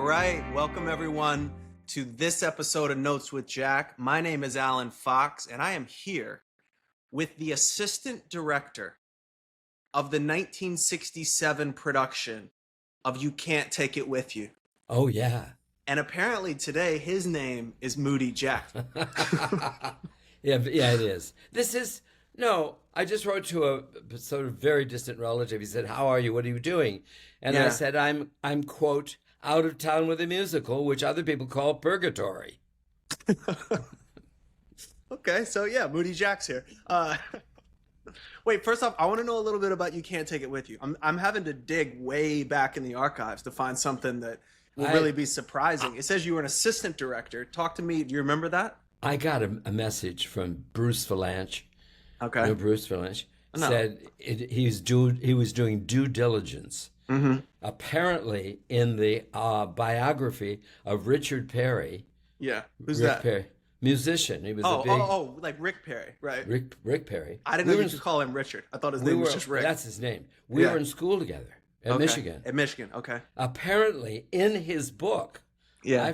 right, welcome everyone to this episode of Notes with Jack. My name is Alan Fox, and I am here with the assistant director of the 1967 production of You Can't Take It With You. Oh, yeah. And apparently today his name is Moody Jack. Yeah, it is. I just wrote to a sort of very distant relative. He said, "How are you? What are you doing?" And I said, I'm quote, out of town with a musical, which other people call purgatory. Okay, so yeah, Moody Jack's here. Wait, first off, I want to know a little bit about You Can't Take It With You. I'm having to dig way back in the archives to find something that will really be surprising. It says you were an assistant director. Talk to me. Do you remember that? I got a message from Bruce Valanche. Okay. You know Bruce Valanche? No. Said he was doing due diligence. Mm-hmm. Apparently, in the biography of Richard Perry. Yeah. Who's Rick that? Perry, musician. He was a big... like Rick Perry, right? Rick Perry. I didn't know you could call him Richard. I thought his name was just Rick. That's his name. We were in school together at Michigan. At Michigan, okay. Apparently, in his book, Yeah. I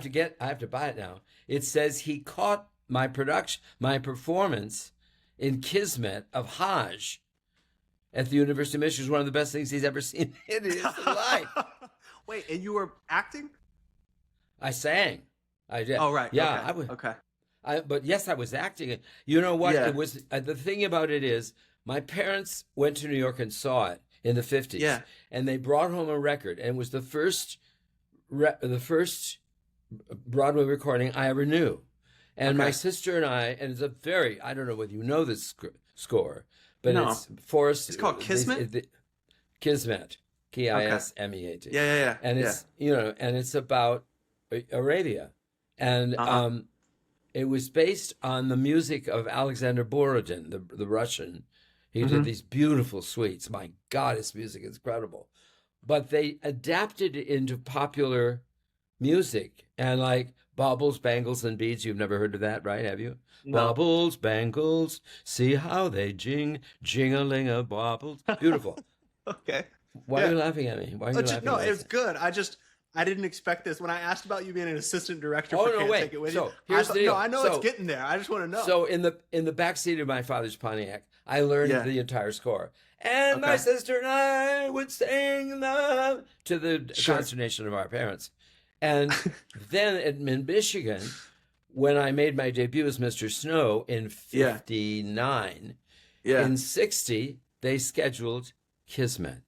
have to buy it now. It says he caught my performance in Kismet of Hajj at the University of Michigan. Is one of the best things he's ever seen in his life. Wait, and you were acting? I sang. I did. Oh, right. Yeah, Okay. I was. Okay. But yes, I was acting. You know what? Yeah. It was the thing about it is my parents went to New York and saw it in the 50s. Yeah. And they brought home a record, and it was the first Broadway recording I ever knew. And my sister and I, and it's I don't know whether you know this score, but it's Forrest. It's called Kismet? Kismet. Kismeat. Yeah. And it's, and it's about Arabia. And it was based on the music of Alexander Borodin, the Russian. He did these beautiful suites. My God, his music is incredible. But they adapted it into popular music, and like Baubles, Bangles, and Beads. You've never heard of that, right? Have you? No. Baubles, bangles, see how they jing-a-ling-a-bobbles. Beautiful. Okay. Why are you laughing at me? Why are you laughing No, at it was good. I didn't expect this. When I asked about you being an assistant director Oh, for no, Can't wait. Take It With So, You, here's the deal. I know So- it's getting there. I just want to know. So in the back seat of my father's Pontiac, I learned the entire score. And my Okay. sister and I would sing to the consternation of our parents. And then in Michigan, when I made my debut as Mr. Snow in 59, in 60, they scheduled Kismet.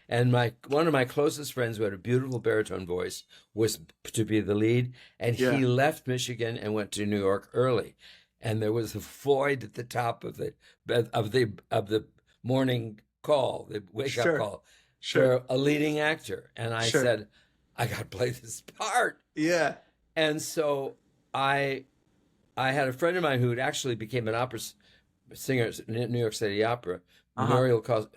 And one of my closest friends, who had a beautiful baritone voice, was to be the lead. And he left Michigan and went to New York early. And there was a void at the top of the morning call, the wake up call, for a leading actor. And I said, I got to play this part. Yeah. And so I had a friend of mine who actually became an opera singer at New York City Opera, Muriel Costa.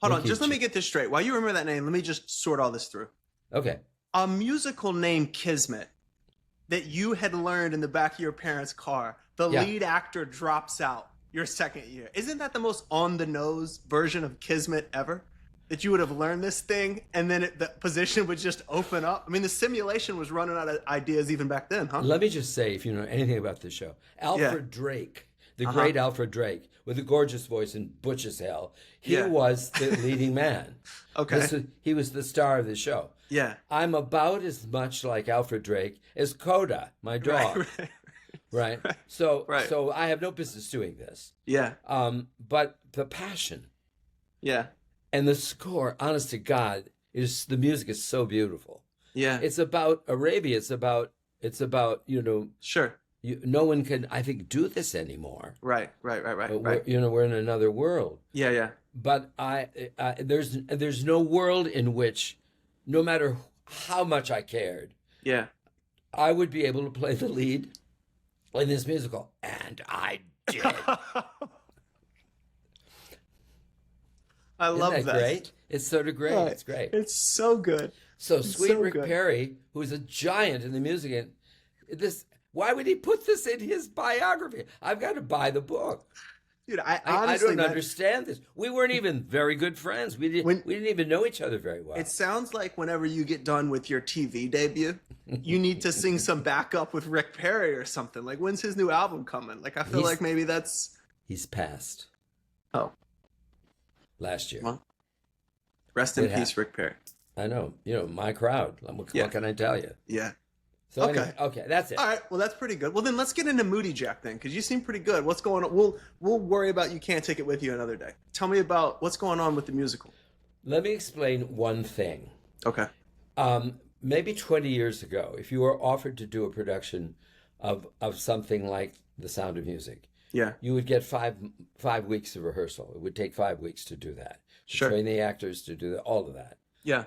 Hold on, just let me get this straight. While you remember that name, let me just sort all this through. Okay. A musical named Kismet that you had learned in the back of your parents' car, the lead actor drops out your second year. Isn't that the most on-the-nose version of Kismet ever? That you would have learned this thing, and then the position would just open up? I mean, the simulation was running out of ideas even back then, huh? Let me just say, if you know anything about this show, Alfred Drake, the great Alfred Drake, with a gorgeous voice and butch as hell, he was the leading man. Okay. He was the star of the show. Yeah. I'm about as much like Alfred Drake as Coda, my dog. Right. So I have no business doing this. Yeah. But the passion. Yeah. And the score, honest to God, the music is so beautiful. Yeah. It's about Arabia. It's about Sure. no one can, I think, do this anymore. Right. We're in another world. Yeah. But there's no world in which, no matter how much I cared, I would be able to play the lead in this musical, and I did. I love Isn't that that. great? It's sort of great. Right. It's great. It's so good. So It's sweet so Rick good. Perry, who's a giant in the music, and why would he put this in his biography? I've got to buy the book. Dude, I I honestly don't understand this. We weren't even very good friends. We didn't even know each other very well. It sounds like whenever you get done with your TV debut, you need to sing some backup with Rick Perry or something. Like, when's his new album coming? Like, I feel like maybe that's... He's passed. Oh. Last year. Well, rest in peace, Rick Perry. I know. You know, my crowd. What can I tell you? Yeah. So anyway, okay, that's it. All right, well, that's pretty good. Well, then let's get into Moody Jack then, because you seem pretty good. What's going on? We'll worry about You Can't Take It With You another day. Tell me about what's going on with the musical. Let me explain one thing. Okay. Maybe 20 years ago, if you were offered to do a production of something like The Sound of Music, yeah, you would get five weeks of rehearsal. It would take 5 weeks to do that. To train the actors to do all of that. Yeah.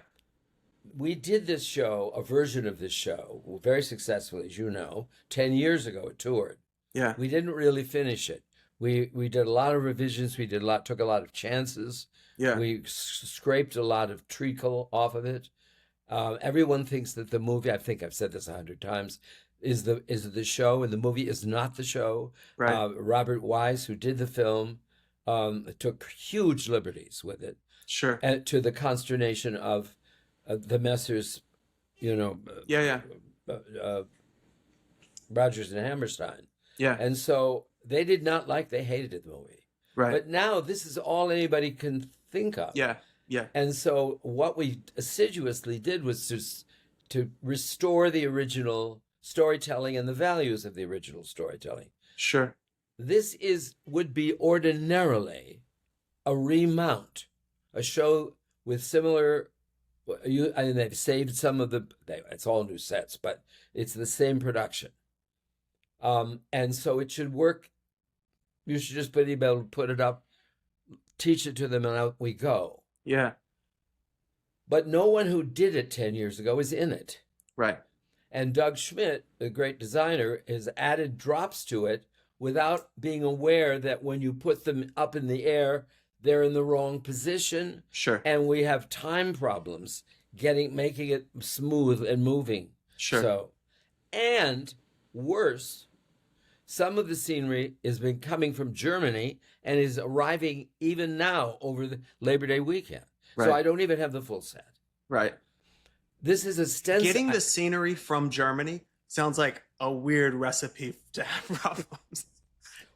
We did this show, a version of this show, very successfully, as you know. 10 years ago, it toured. Yeah. We didn't really finish it. We did a lot of revisions. We took a lot of chances. Yeah. We scraped a lot of treacle off of it. Everyone thinks that the movie, I think I've said this 100 times, is the show, and the movie is not the show. Right. Robert Wise, who did the film, took huge liberties with it. Sure. And to the consternation of the Messrs, Rogers and Hammerstein. Yeah. And so they did not they hated the movie. Right. But now this is all anybody can think of. Yeah. Yeah. And so what we assiduously did was to restore the original storytelling and the values of the original storytelling. Sure. This would be ordinarily a remount, a show with similar. And they've saved some of it's all new sets, but it's the same production. And so it should work. You should just be able to put it up, teach it to them, and out we go. Yeah. But no one who did it 10 years ago is in it. Right. And Doug Schmidt, the great designer, has added drops to it without being aware that when you put them up in the air, they're in the wrong position. Sure. And we have time problems making it smooth and moving. Sure. So, and worse, some of the scenery has been coming from Germany and is arriving even now over the Labor Day weekend. Right. So I don't even have the full set. Right. This is ostensibly... Getting the scenery from Germany sounds like a weird recipe to have problems.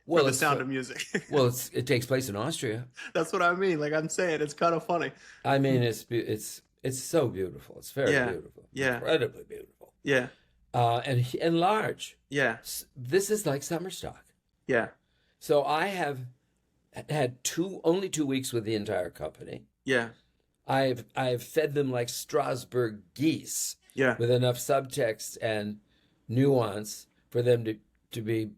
Well, The Sound of Music. Well, it takes place in Austria. That's what I mean. Like I'm saying, it's kind of funny. I mean, it's so beautiful. It's very beautiful. Yeah. Incredibly beautiful. Yeah. And large. Yeah. This is like summer stock. Yeah. So I have had only 2 weeks with the entire company. Yeah. I've fed them like Strasbourg geese. Yeah. With enough subtext and nuance for them to be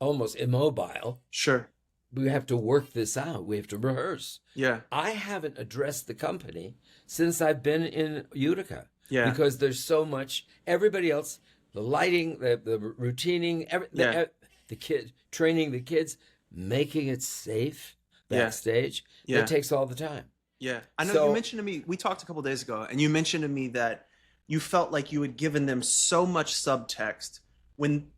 almost immobile. Sure. We have to work this out. We have to rehearse. Yeah. I haven't addressed the company since I've been in Utica. Yeah. Because there's so much. Everybody else, the lighting, the routining, the kid training the kids, making it safe backstage. Yeah. It takes all the time. Yeah. I know you mentioned to me, we talked a couple days ago, and you mentioned to me that you felt like you had given them so much subtext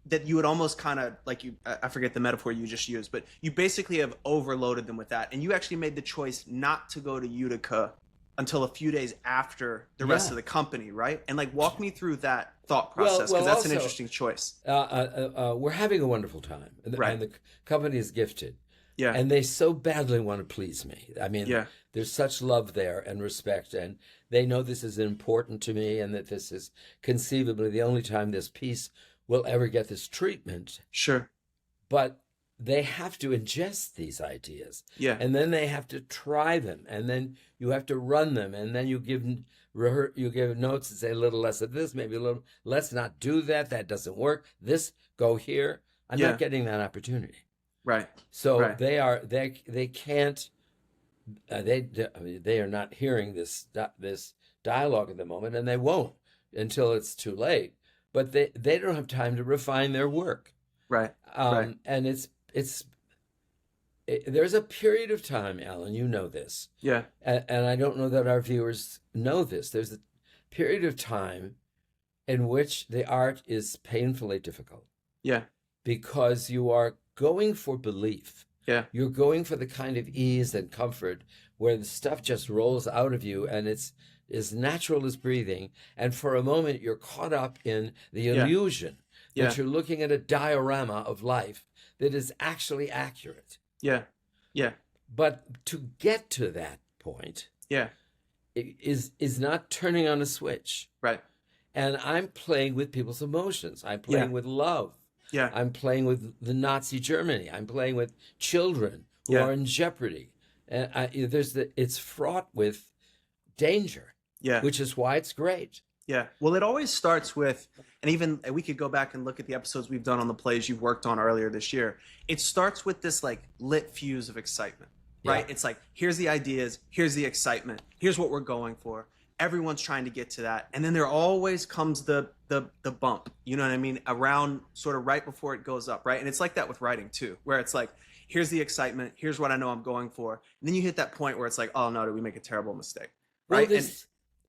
that you would almost kind of I forget the metaphor you just used, but you basically have overloaded them with that. And you actually made the choice not to go to Utica until a few days after the rest of the company, right? And walk me through that thought process, because that's an interesting choice. We're having a wonderful time, and the company is gifted. Yeah. And they so badly want to please me. I mean, there's such love there and respect, and they know this is important to me, and that this is conceivably the only time this piece will ever get this treatment. Sure. But they have to ingest these ideas. Yeah. And then they have to try them, and then you have to run them, and then you give notes and say a little less of this, maybe a little, let's not do that. That doesn't work. This, go here. I'm not getting that opportunity. Right. So they can't, they are not hearing this dialogue at the moment, and they won't until it's too late. But they don't have time to refine their work. Right. And there's a period of time, Alan, you know this. Yeah. And I don't know that our viewers know this. There's a period of time in which the art is painfully difficult. Yeah. Because you are going for belief. Yeah. You're going for the kind of ease and comfort where the stuff just rolls out of you and it's as natural as breathing. And for a moment, you're caught up in the illusion that you're looking at a diorama of life that is actually accurate. Yeah. Yeah. But to get to that point is not turning on a switch. Right. And I'm playing with people's emotions. I'm playing with love. Yeah. I'm playing with the Nazi Germany. I'm playing with children who are in jeopardy. And it's fraught with danger, which is why it's great. Yeah. Well, it always starts with, and even we could go back and look at the episodes we've done on the plays you've worked on earlier this year. It starts with this like lit fuse of excitement, right? It's like, here's the ideas, here's the excitement, here's what we're going for. Everyone's trying to get to that. And then there always comes the bump, you know what I mean? Around sort of right before it goes up, right? And it's like that with writing too, where it's like, here's the excitement, here's what I know I'm going for. And then you hit that point where it's like, oh no, did we make a terrible mistake? Right? Well,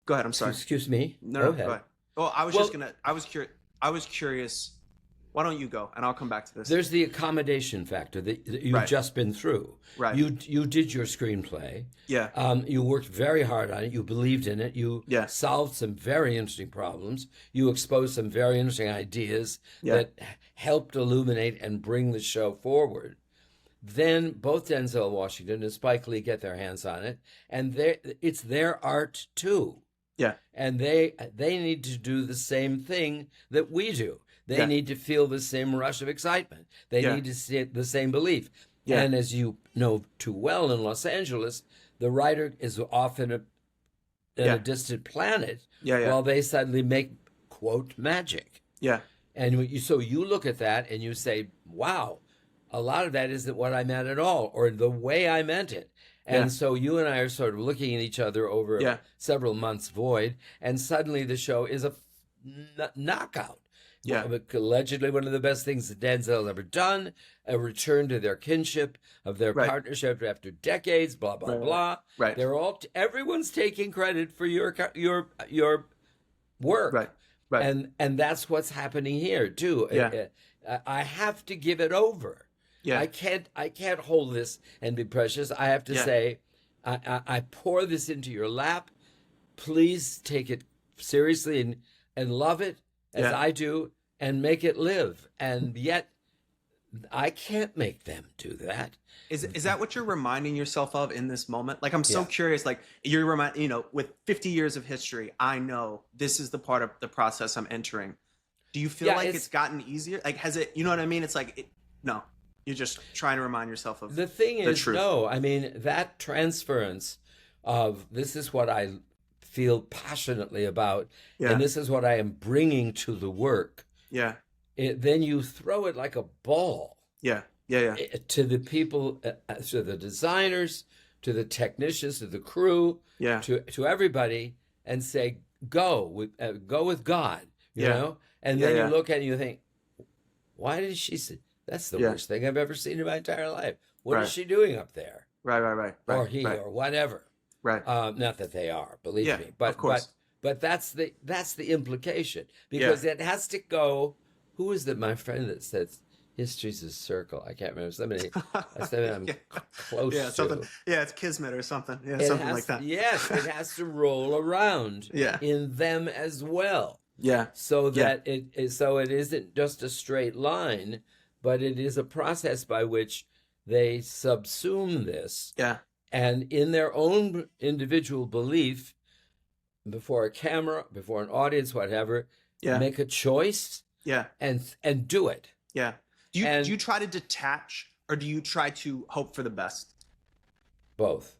go ahead, I'm sorry. Excuse me. No, go ahead. Oh, I was curious. Why don't you go, and I'll come back to this. There's the accommodation factor that you've just been through. Right. You did your screenplay. Yeah. You worked very hard on it. You believed in it. You solved some very interesting problems. You exposed some very interesting ideas that helped illuminate and bring the show forward. Then both Denzel Washington and Spike Lee get their hands on it, and it's their art too. Yeah. And they need to do the same thing that we do. They need to feel the same rush of excitement. They need to see the same belief. Yeah. And as you know too well, in Los Angeles, the writer is often in a distant planet while they suddenly make, quote, magic. Yeah. And so you look at that and you say, wow, a lot of that isn't what I meant at all, or the way I meant it. And so you and I are sort of looking at each other over a several months void, and suddenly the show is a knockout. Yeah. Allegedly one of the best things that Denzel's ever done, a return to their kinship, of their partnership after decades, blah, blah, blah. Right. They're everyone's taking credit for your work. Right. Right. And that's what's happening here too. Yeah. I have to give it over. Yeah. I can't hold this and be precious. I have to say, I pour this into your lap. Please take it seriously and love it as I do, and make it live. And yet, I can't make them do that. Is that what you're reminding yourself of in this moment? Like, I'm so curious. Like, with 50 years of history, I know this is the part of the process I'm entering. Do you feel like it's gotten easier? Like, has it? You know what I mean? It's like, no. You're just trying to remind yourself of the thing is, truth. No. I mean, that transference of this is what I feel passionately about, and this is what I am bringing to the work. Yeah. Then you throw it like a ball. Yeah. To the people, to the designers, to the technicians, to the crew, to everybody, and say, go with God. You know, and then you look at it and you think, why did she say? That's the worst thing I've ever seen in my entire life. What is she doing up there? Right. Or he, or whatever. Right. Not that they are, believe me. But of course. But that's the implication, because it has to go. Who is that? My friend that says history's a circle. I can't remember. Somebody I'm close to. Something. Yeah, it's KISMET or something. Yeah, something like that. Yes, it has to roll around. In them as well. Yeah. So that it isn't just a straight line, but it is a process by which they subsume this. Yeah. And in their own individual belief, before a camera, before an audience, whatever, make a choice. Yeah. And do it. Yeah. Do you try to detach, or do you try to hope for the best? Both.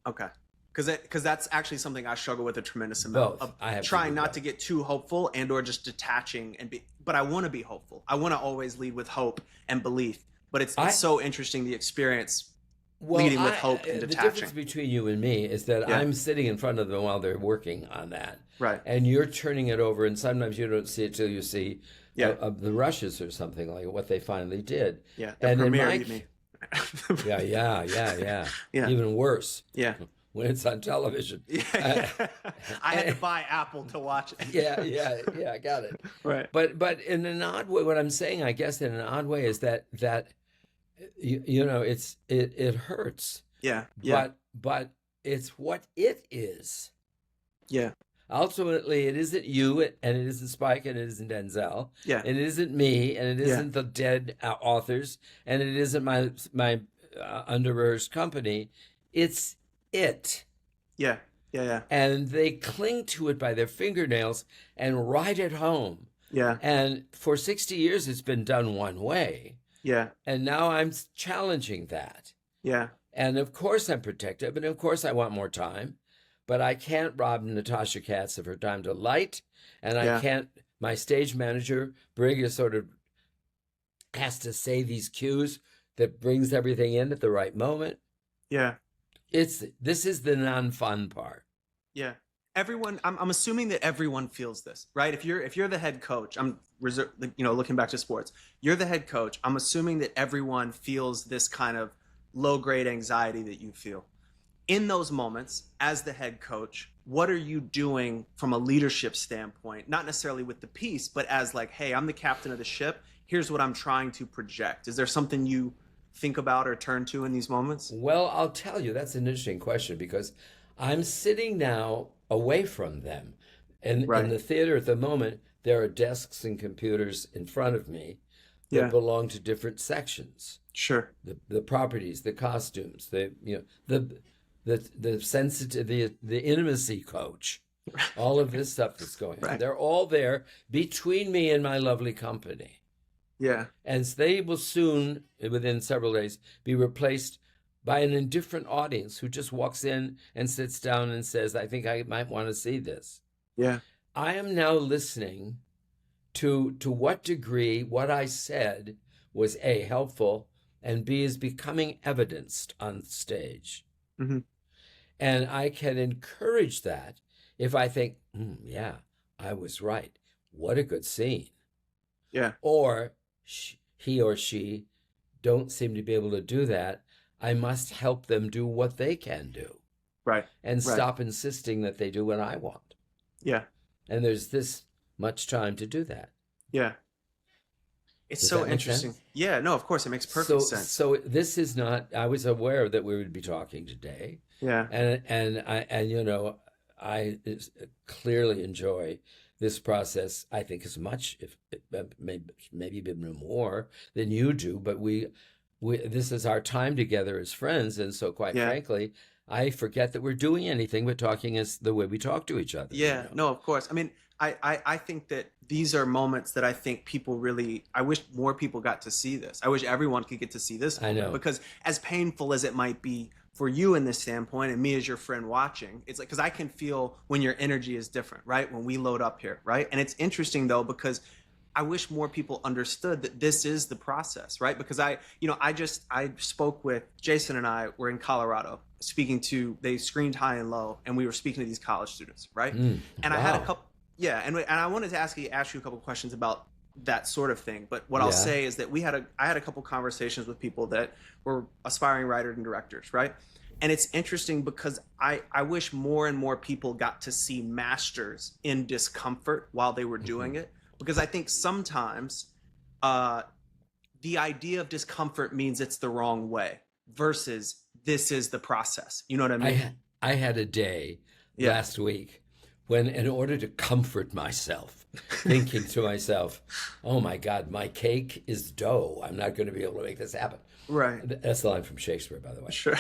Okay. Because that's actually something I struggle with a tremendous amount. Both. Of trying not to get too hopeful and or just detaching but I want to be hopeful. I want to always lead with hope and belief. But it's so interesting, the experience leading with hope and detaching. The difference between you and me is that I'm sitting in front of them while they're working on that. Right. And you're turning it over, and sometimes you don't see it till you see the rushes or something, like what they finally did. Yeah, the premiere, you mean. Yeah. Even worse. Yeah. When it's on television. I had to buy Apple to watch it. I got it. Right. But in an odd way, what I'm saying, I guess, in an odd way, is that you know, it hurts. Yeah. Yeah. But it's what it is. Yeah. Ultimately, it isn't you, and it isn't Spike, and it isn't Denzel, Yeah. and it isn't me, and it Yeah. isn't the dead authors, and it isn't my under-rehearsed company. It's it. Yeah. Yeah. Yeah. And they cling to it by their fingernails and write it home. Yeah. And for 60 years, it's been done one way. Yeah. And now I'm challenging that. Yeah. And of course I'm protective, and of course I want more time, but I can't rob Natasha Katz of her time to light, and I can't, my stage manager, Brig, is sort of has to say these cues that brings everything in at the right moment. Yeah. This is the non-fun part. Yeah. Everyone, I'm assuming that everyone feels this, right? If you're the head coach, looking back to sports, you're the head coach. I'm assuming that everyone feels this kind of low-grade anxiety that you feel. In those moments, as the head coach, what are you doing from a leadership standpoint? Not necessarily with the piece, but as like, hey, I'm the captain of the ship. Here's what I'm trying to project. Is there something you think about or turn to in these moments? Well, I'll tell you, that's an interesting question, because I'm sitting now away from them. And in the theater at the moment, there are desks and computers in front of me that belong to different sections. Sure. The properties, the costumes, the intimacy coach, all of this stuff that's going on. They're all there between me and my lovely company. Yeah. And they will soon, within several days, be replaced by an indifferent audience who just walks in and sits down and says, I think I might want to see this. Yeah. I am now listening to what degree what I said was A, helpful, and B, is becoming evidenced on stage. Mm-hmm. And I can encourage that if I think, yeah, I was right. What a good scene. Yeah. Or he or she don't seem to be able to do that. I must help them do what they can do. Right. And stop insisting that they do what I want. Yeah. And there's this much time to do that. Yeah. It's so interesting. Yeah, no, of course, it makes perfect sense. So this is not, I was aware that we would be talking today. Yeah. And you know, I clearly enjoy this process, I think, as much, if maybe even more than you do, but we this is our time together as friends, and so quite frankly, I forget that we're doing anything but talking as the way we talk to each other. Yeah, you know? no, of course. I mean, I think that these are moments that I think people really, I wish more people got to see this. I wish everyone could get to see this moment, I know. because as painful as it might be for you in this standpoint and me as your friend watching, it's like, because I can feel when your energy is different, right? When we load up here, right? And it's interesting though, because I wish more people understood that this is the process, right? Because I spoke with Jason, and I were in Colorado they screened High and Low, and we were speaking to these college students, right? And I had a couple, and I wanted to ask you a couple questions about that sort of thing. But what I'll say is that I had a couple conversations with people that were aspiring writers and directors, right? And it's interesting because I wish more and more people got to see masters in discomfort while they were doing it. Because I think sometimes the idea of discomfort means it's the wrong way versus this is the process. You know what I mean? I had a day last week when, in order to comfort myself, thinking to myself, oh my God, my cake is dough. I'm not going to be able to make this happen. Right. That's the line from Shakespeare, by the way. Sure.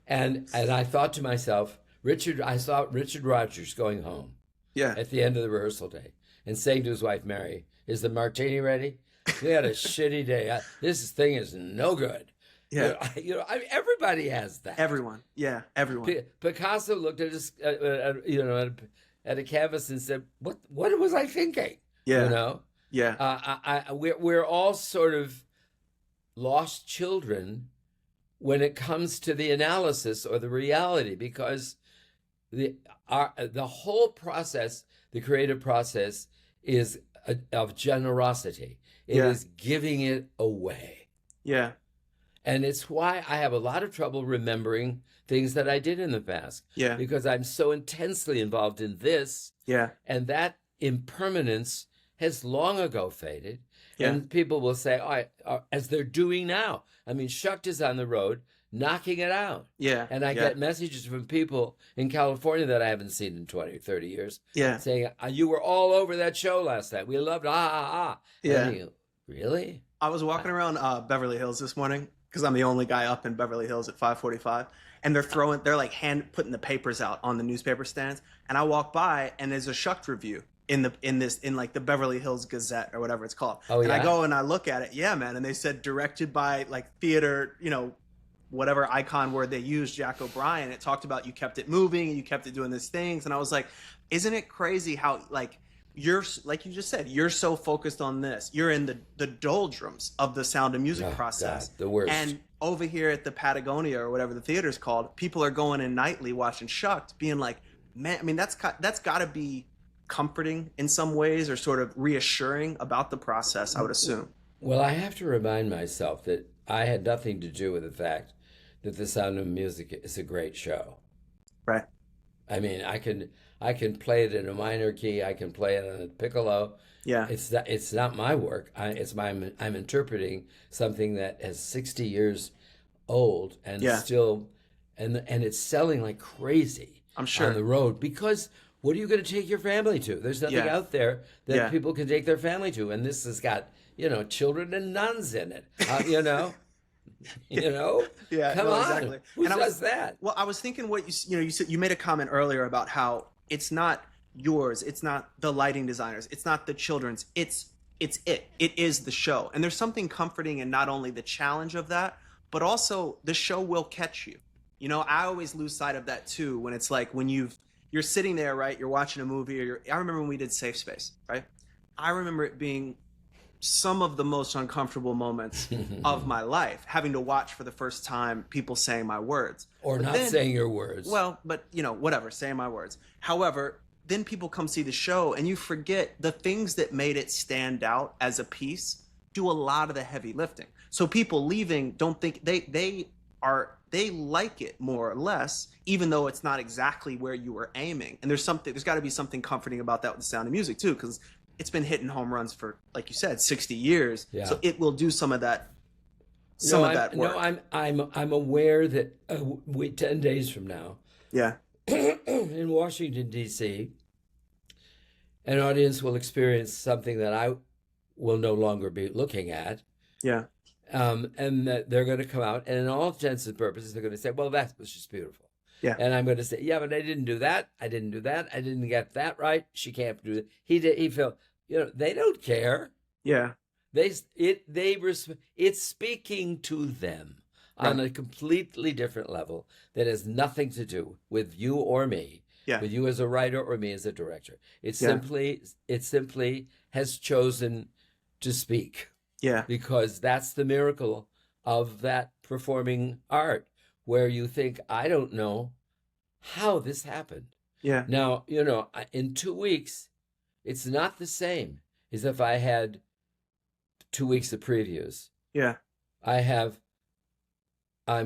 And I thought to myself, I saw Richard Rogers going home at the end of the rehearsal day and saying to his wife, Mary, is the martini ready? We had a shitty day. This thing is no good. Yeah. Everybody has that. Everyone. Yeah. Everyone. Picasso looked at his, at a canvas and said, what was I thinking? Yeah. You know? Yeah. We're all sort of lost children when it comes to the analysis or the reality, because the whole process, the creative process, is of generosity. It is giving it away. Yeah. And it's why I have a lot of trouble remembering things that I did in the past. Yeah. Because I'm so intensely involved in this. Yeah. And that impermanence has long ago faded. And people will say, as they're doing now. I mean, Shucked is on the road, knocking it out. Yeah. And I get messages from people in California that I haven't seen in 20, 30 years saying, you were all over that show last night. We loved Yeah. And you, really? I was walking around Beverly Hills this morning because I'm the only guy up in Beverly Hills at 5:45, and they're like putting the papers out on the newspaper stands, and I walk by and there's a Shucked review in like the Beverly Hills Gazette or whatever it's called. And I go and I look at it, man, and they said directed by like theater, whatever icon word they used, Jack O'Brien. It talked about you kept it moving and you kept it doing these things, and I was like, isn't it crazy how like you're, like you just said, you're so focused on this. You're in the doldrums of the Sound of Music process. God, the worst. And over here at the Patagonia or whatever the theater's called, people are going in nightly watching Shucked, being like, man, I mean, that's got to be comforting in some ways, or sort of reassuring about the process, I would assume. Well, I have to remind myself that I had nothing to do with the fact that the Sound of Music is a great show. Right. I mean, I can play it in a minor key. I can play it on a piccolo. Yeah. It's not my work. I'm interpreting something that is 60 years old and still, and it's selling like crazy. I'm sure. On the road, because what are you going to take your family to? There's nothing out there that people can take their family to, and this has got children and nuns in it. You know. Yeah, come on. Exactly. Who does that? Well, I was thinking what you said. You made a comment earlier about how it's not yours, it's not the lighting designers, it's not the children's, it is the show. And there's something comforting in not only the challenge of that, but also the show will catch you. I always lose sight of that too, when it's like when you're sitting there, right? You're watching a movie, I remember when we did Safe Space, right? I remember it being some of the most uncomfortable moments of my life, having to watch for the first time people saying my words. Or not saying your words. Well, but whatever, saying my words. However, then people come see the show and you forget the things that made it stand out as a piece do a lot of the heavy lifting. So people leaving don't think they like it more or less, even though it's not exactly where you were aiming. And there's got to be something comforting about that with the Sound of Music too, because it's been hitting home runs for, like you said, 60 years. Yeah. So it will do some of that. That work. No, I'm aware that 10 days from now, in Washington D.C., an audience will experience something that I will no longer be looking at. Yeah. And that they're going to come out, and in all intents and purposes, they're going to say, "Well, that was just beautiful." Yeah. And I'm going to say, "Yeah, but I didn't do that. I didn't do that. I didn't get that right. She can't do that. He did. He felt." They don't care. Yeah. It's speaking to them on a completely different level that has nothing to do with you or me, with you as a writer or me as a director. It simply has chosen to speak. Yeah. Because that's the miracle of that performing art, where you think, I don't know how this happened. Yeah. Now, in 2 weeks, it's not the same as if I had 2 weeks of previews. Yeah. I'm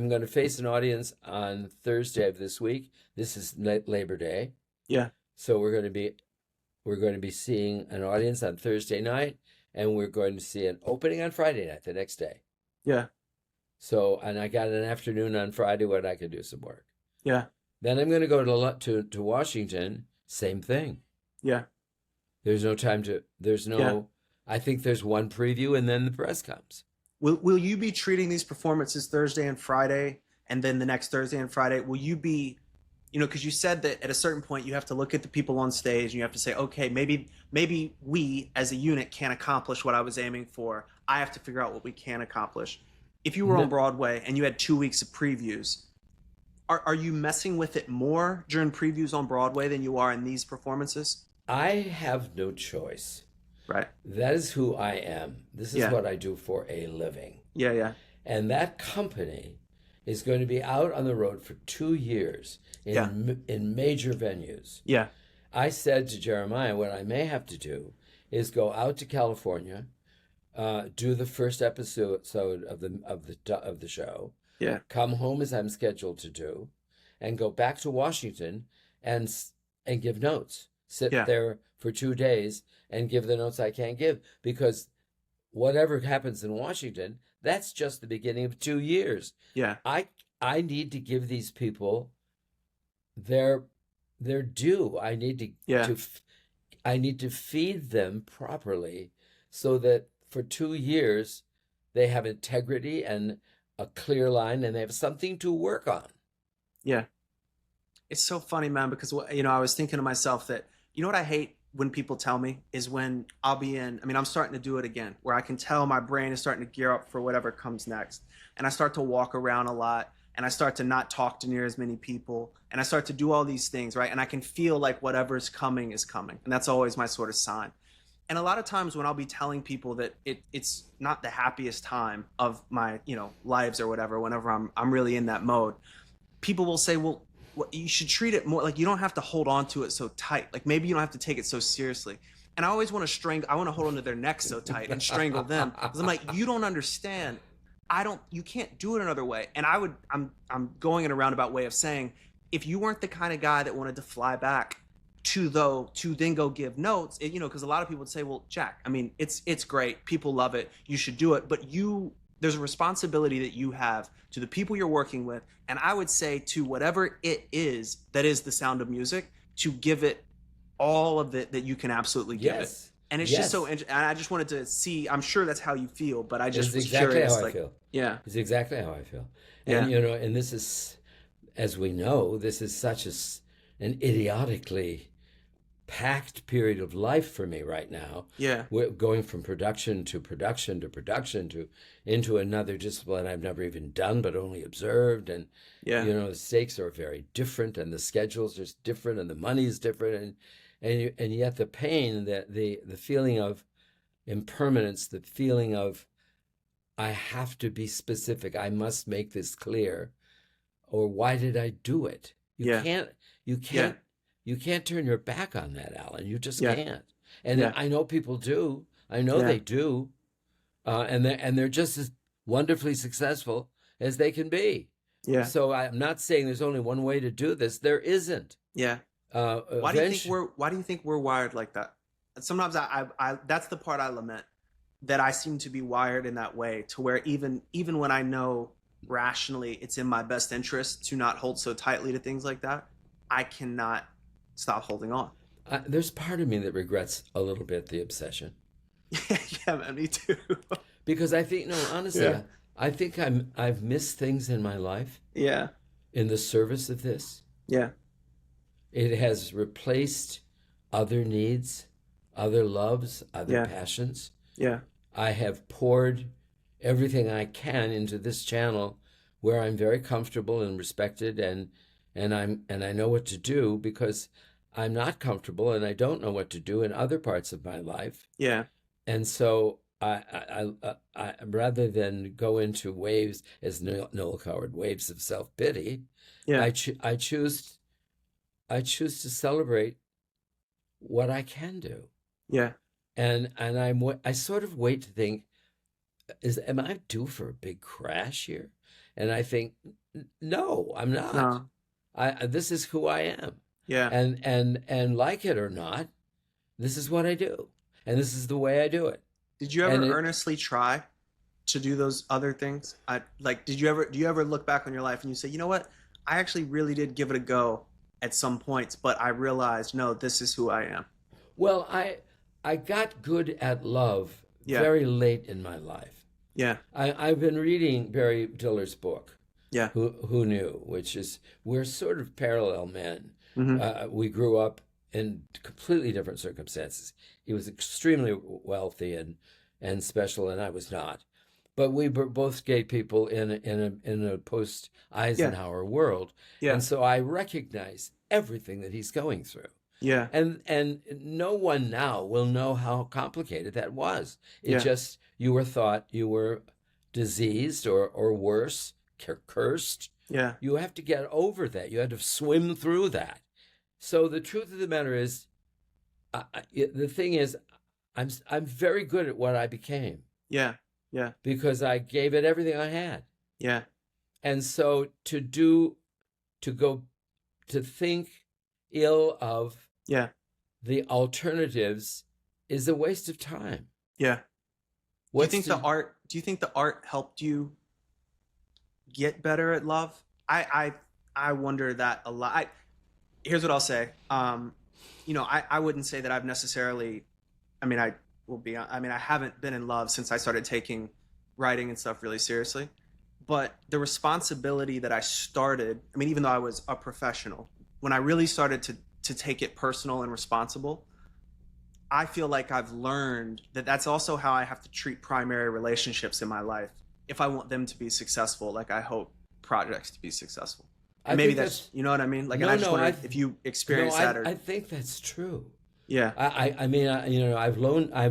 going to face an audience on Thursday of this week. This is Labor Day. Yeah. So we're going to be seeing an audience on Thursday night, and we're going to see an opening on Friday night, the next day. Yeah. So, and I got an afternoon on Friday when I could do some work. Yeah. Then I'm going to go to Washington. Same thing. Yeah. There's no time to. I think there's one preview, and then the press comes. Will you be treating these performances Thursday and Friday, and then the next Thursday and Friday? Will you be, because you said that at a certain point you have to look at the people on stage and you have to say, okay, maybe we as a unit can't accomplish what I was aiming for. I have to figure out what we can accomplish. If you were on Broadway and you had 2 weeks of previews, are you messing with it more during previews on Broadway than you are in these performances? I have no choice. Right. That is who I am. This is what I do for a living. Yeah, yeah. And that company is going to be out on the road for 2 years in major venues. Yeah. I said to Jeremiah, what I may have to do is go out to California, do the first episode of the show. Yeah. Come home as I'm scheduled to do, and go back to Washington and give notes. Sit there for 2 days and give the notes I can't give, because whatever happens in Washington, that's just the beginning of 2 years. Yeah. I need to give these people their due. I need Yeah. I need to feed them properly so that for 2 years they have integrity and a clear line and they have something to work on. Yeah. It's so funny, man, because I was thinking to myself that what I hate when people tell me is when I'll be I'm starting to do it again, where I can tell my brain is starting to gear up for whatever comes next. And I start to walk around a lot, and I start to not talk to near as many people, and I start to do all these things, right? And I can feel like whatever's coming is coming. And that's always my sort of sign. And a lot of times when I'll be telling people that it's not the happiest time of my, lives or whatever, whenever I'm really in that mode, people will say, well, you should treat it more like you don't have to hold on to it so tight. Like maybe you don't have to take it so seriously. And I always want to hold on to their neck so tight and strangle them. Because I'm like, you don't understand. You can't do it another way. And I'm going in a roundabout way of saying, if you weren't the kind of guy that wanted to fly back to then go give notes, because a lot of people would say, well, Jack, it's great. People love it. You should do it. But there's a responsibility that you have to the people you're working with. And I would say to whatever it is that is the sound of music, to give it all of it that you can absolutely give it. And it's just so interesting. And I just wanted to see, I'm sure that's how you feel, but I just was curious. How I feel. Yeah. It's exactly how I feel. And, and this is, as we know, this is such an idiotically packed period of life for me right now. Yeah. We're going from production to production to production into another discipline I've never even done but only observed. And the stakes are very different and the schedules are different and the money is different and yet the pain, the feeling of impermanence, the feeling of I have to be specific, I must make this clear, or why did I do it? You can't turn your back on that, Alan. You just can't. And I know people do. I know they do. And they're just as wonderfully successful as they can be. Yeah. So I'm not saying there's only one way to do this. There isn't. Yeah. Why do you think we're wired like that? Sometimes I that's the part I lament, that I seem to be wired in that way, to where even when I know rationally it's in my best interest to not hold so tightly to things like that, I cannot stop holding on. There's part of me that regrets a little bit the obsession. Yeah, man, me too. Because I think, honestly, I think I've missed things in my life. Yeah. In the service of this. Yeah. It has replaced other needs, other loves, other passions. Yeah. I have poured everything I can into this channel where I'm very comfortable and respected and I know what to do, because I'm not comfortable and I don't know what to do in other parts of my life. Yeah. And so I rather than go into waves, as Noel Coward, waves of self-pity, I choose to celebrate what I can do. Yeah. And I sort of wait to think, am I due for a big crash here? And I think, no, I'm not. No. This is who I am. Yeah. And like it or not, this is what I do. And this is the way I do it. Did you ever earnestly try to do those other things? Do you ever look back on your life and you say, you know what? I actually really did give it a go at some points, but I realized, no, this is who I am. Well, I got good at love very late in my life. Yeah. I've been reading Barry Diller's book. Yeah. Who knew? Which is, we're sort of parallel men. Mm-hmm. We grew up in completely different circumstances. He was extremely wealthy and special, and I was not. But we were both gay people in a post Eisenhower world. Yeah. And so I recognize everything that he's going through. Yeah. And no one now will know how complicated that was. It just, you were thought you were diseased or worse, cursed. Yeah. You have to get over that. You had to swim through that. So the truth of the matter is, the thing is, I'm very good at what I became. Yeah. Yeah. Because I gave it everything I had. Yeah. And so to think ill of the alternatives is a waste of time. Yeah. Do you think the art helped you get better at love? I wonder that a lot. Here's what I'll say. I wouldn't say that I've necessarily. I mean, I haven't been in love since I started taking writing and stuff really seriously. But the responsibility that I started. I mean, even though I was a professional, when I really started to take it personal and responsible, I feel like I've learned that that's also how I have to treat primary relationships in my life if I want them to be successful, like I hope projects to be successful. And maybe that's, you know what I mean? Like, and I just wonder if you experience that. I think that's true. Yeah. I mean, I've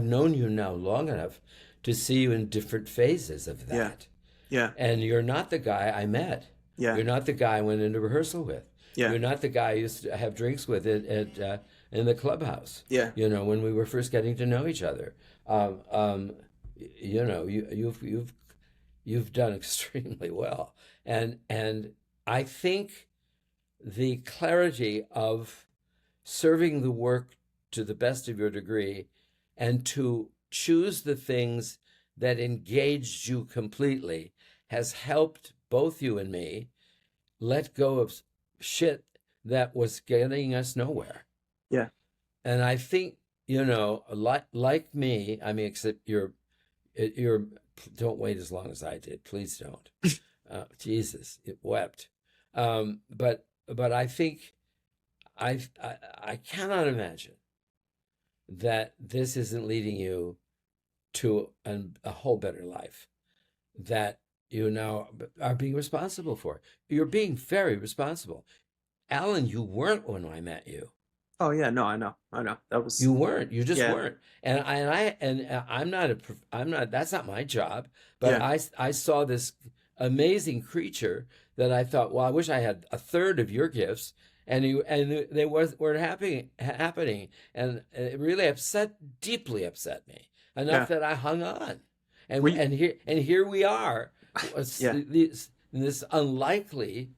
known you now long enough to see you in different phases of that. Yeah. And you're not the guy I met. Yeah. You're not the guy I went into rehearsal with. Yeah. You're not the guy I used to have drinks with in the clubhouse. Yeah. When we were first getting to know each other. You've done extremely well. And I think the clarity of serving the work to the best of your degree and to choose the things that engaged you completely has helped both you and me let go of shit that was getting us nowhere. Yeah. And I think, like me, I mean, except you're don't wait as long as I did. Please don't. Jesus, it wept. But I think I cannot imagine that this isn't leading you to a whole better life that you now are being responsible for. You're being very responsible. Alan, you weren't when I met you. Oh yeah, no, I know. That was you weren't. You just weren't. And I'm not. That's not my job. But I saw this amazing creature that I thought, well, I wish I had a third of your gifts, and they weren't happening, and it really deeply upset me enough that I hung on, and here we are, this unlikely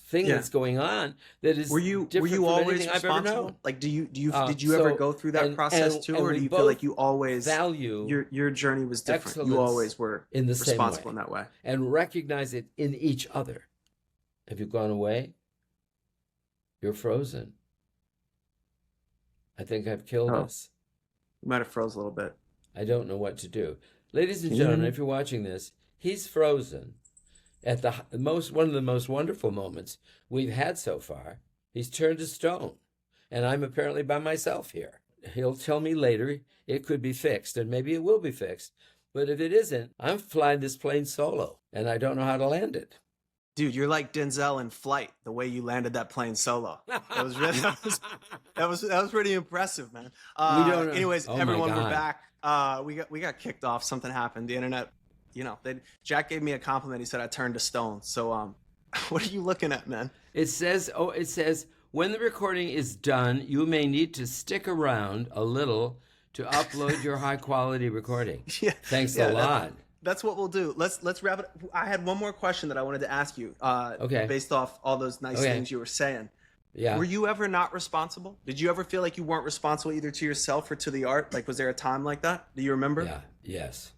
thing that's going on that is were you always responsible? Like, did you ever go through that process too, or do you feel like you always value your journey was different? You always were in the responsible same way, in that way, and recognize it in each other. Have you gone away? You're frozen. I think I've killed us. You might have froze a little bit. I don't know what to do, ladies and gentlemen. If you're watching this, he's frozen. At one of the most wonderful moments we've had so far, he's turned to stone, and I'm apparently by myself here. He'll tell me later it could be fixed, and maybe it will be fixed. But if it isn't, I'm flying this plane solo, and I don't know how to land it. Dude, you're like Denzel in Flight. The way you landed that plane solo, that was pretty impressive, man. Anyways, everyone, we're back. We got kicked off. Something happened. The internet. Jack gave me a compliment. He said I turned to stone. So, what are you looking at, man? It says, when the recording is done, you may need to stick around a little to upload your high quality recording. Thanks a lot. That's what we'll do. Let's wrap it up. I had one more question that I wanted to ask you. Based off all those nice things you were saying. Yeah. Were you ever not responsible? Did you ever feel like you weren't responsible either to yourself or to the art? Like, was there a time like that? Do you remember? Yeah. Yes.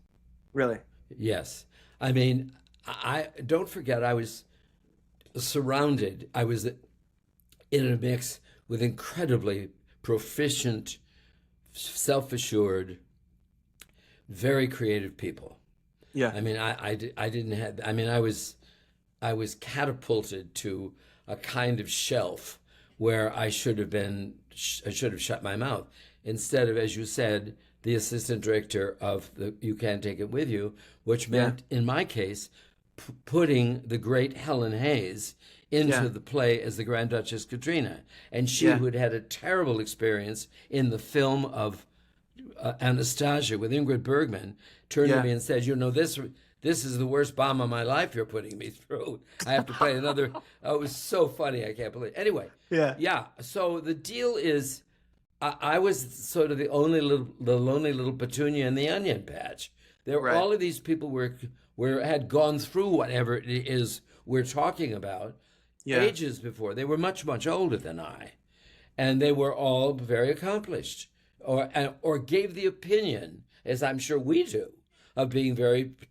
Really? Yes. I mean, I don't forget, I was surrounded. I was in a mix with incredibly proficient, self-assured, very creative people. Yeah. I mean, I didn't have. I mean, I was catapulted to a kind of shelf where I should have shut my mouth instead of, as you said, the assistant director of the You Can't Take It With You, which meant, in my case, putting the great Helen Hayes into the play as the Grand Duchess Katrina. And she, who had had a terrible experience in the film of Anastasia with Ingrid Bergman, turned to me and said, this is the worst bomb of my life you're putting me through. I have to play another. Oh, it was so funny. I can't believe it. Anyway. Yeah. So the deal is, I was sort of the lonely little petunia in the onion patch. There were all of these people had gone through whatever it is we're talking about ages before. They were much, much older than I. And they were all very accomplished or gave the opinion as I'm sure we do, of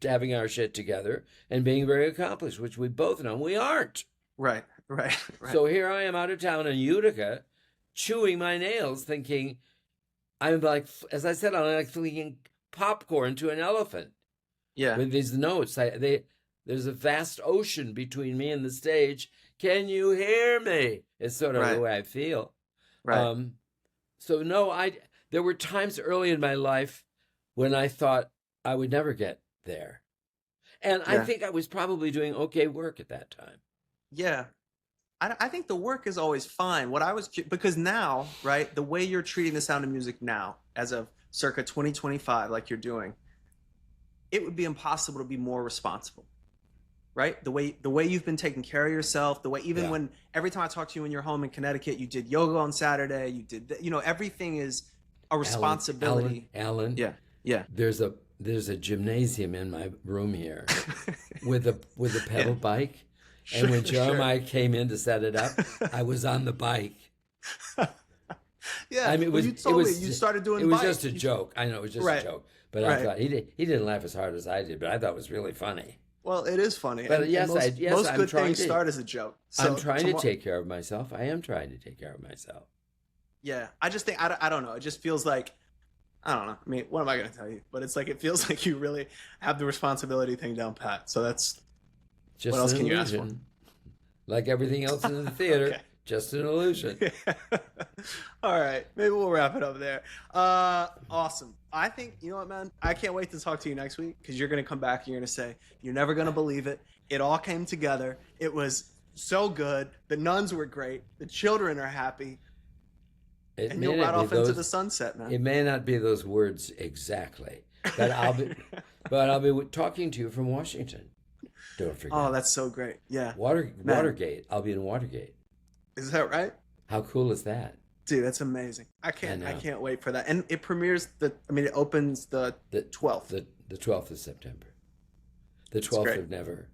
having our shit together and being very accomplished, which we both know we aren't. Right. So here I am out of town in Utica, chewing my nails, thinking, I'm like, as I said, I'm like flinging popcorn to an elephant. Yeah. With these notes, there's a vast ocean between me and the stage. Can you hear me? It's sort of the way I feel. Right. So no, there were times early in my life when I thought I would never get there. And I think I was probably doing okay work at that time. Yeah. I think the work is always fine. Because now, right, the way you're treating the sound of music now, as of circa 2025, like you're doing, it would be impossible to be more responsible, right? The way you've been taking care of yourself, the way when every time I talk to you in your home in Connecticut, you did yoga on Saturday, you did, everything is a responsibility. Alan, yeah. There's a gymnasium in my room here with a pedal bike. And when Jeremiah came in to set it up, I was on the bike. Yeah, I mean, you told me you started doing. It was just a joke. I know it was just a joke, but right. I thought he didn't laugh as hard as I did, but I thought it was really funny. Well, it is funny. But most good things start as a joke. So I'm trying to take care of myself. I am trying to take care of myself. Yeah, I just think I don't know. It just feels like I don't know. I mean, what am I going to tell you? But it's like it feels like you really have the responsibility thing down pat. So that's. Just what else can you ask for? Like everything else in the theater, just an illusion. All right, maybe we'll wrap it up there. Awesome. I think, you know what, man? I can't wait to talk to you next week because you're going to come back and you're going to say, you're never going to believe it. It all came together. It was so good. The nuns were great. The children are happy. And you'll ride off into the sunset, man. It may not be those words exactly, but I'll be talking to you from Washington. Don't forget. Oh, that's so great. Yeah. Watergate. I'll be in Watergate. Is that right? How cool is that? Dude, that's amazing. I can't wait for that. And it premieres it opens the 12th. The 12th of September. The 12th of never.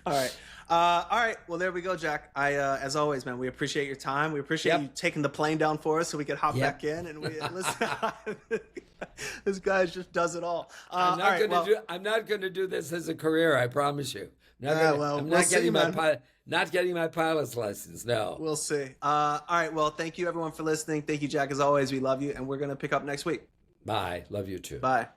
All right. All right. Well, there we go, Jack. As always, man, we appreciate your time. We appreciate you taking the plane down for us so we could hop back in and we listen. This guy just does it all. I'm not going to do this as a career. I promise you. I'm not getting my pilot's license. No. We'll see. All right. Well, thank you everyone for listening. Thank you, Jack. As always, we love you, and we're going to pick up next week. Bye. Love you too. Bye.